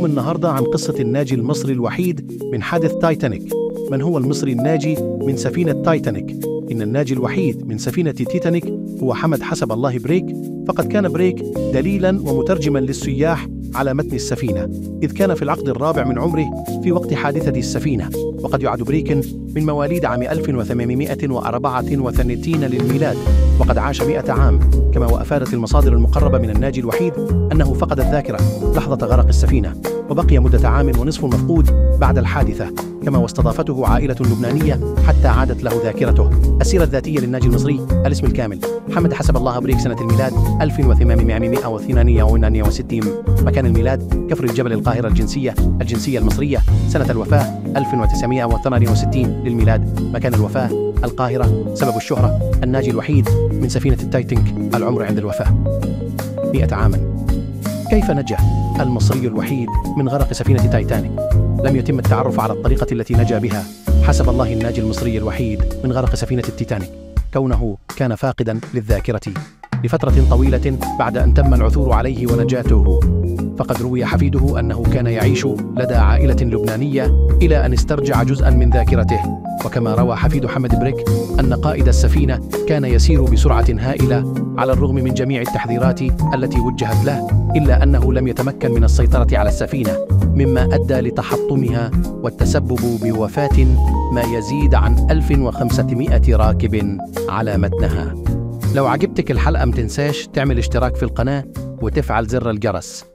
النهاردة عن قصة الناجي المصري الوحيد من حادث تايتانيك. من هو المصري الناجي من سفينة تايتانيك؟ إن الناجي الوحيد من سفينة تيتانيك هو حمد حسب الله بريك. فقد كان بريك دليلاً ومترجماً للسياح على متن السفينة، إذ كان في العقد الرابع من عمره في وقت حادثة السفينة. وقد يعد بريك من مواليد عام 1834 للميلاد، وقد عاش 100 عام. كما وأفادت المصادر المقربة من الناجي الوحيد أنه فقد الذاكرة لحظة غرق السفينة، وبقي مدة عام ونصف مفقود بعد الحادثة. كما واستضافته عائلة لبنانية حتى عادت له ذاكرته. السيرة الذاتية للناجي المصري: الاسم الكامل حمد حسب الله بريك، سنة الميلاد 1862، مكان الميلاد كفر الجبل القاهرة، الجنسية المصرية، سنة الوفاة 1962 للميلاد، مكان الوفاة القاهرة، سبب الشهرة الناجي الوحيد من سفينة التايتانيك، العمر عند الوفاة 100 عاما. كيف نجا المصري الوحيد من غرق سفينة تايتانيك؟ لم يتم التعرف على الطريقة التي نجا بها حسب الله الناجي المصري الوحيد من غرق سفينة التيتانيك، كونه كان فاقدا للذاكرة لفترة طويلة بعد أن تم العثور عليه ونجاته. فقد روي حفيده أنه كان يعيش لدى عائلة لبنانية إلى أن استرجع جزءا من ذاكرته. وكما روى حفيد حمد بريك أن قائد السفينة كان يسير بسرعة هائلة على الرغم من جميع التحذيرات التي وجهت له، إلا أنه لم يتمكن من السيطرة على السفينة، مما أدى لتحطمها والتسبب بوفاة ما يزيد عن 1500 راكب على متنها. لو عجبتك الحلقة متنساش تعمل اشتراك في القناة وتفعل زر الجرس.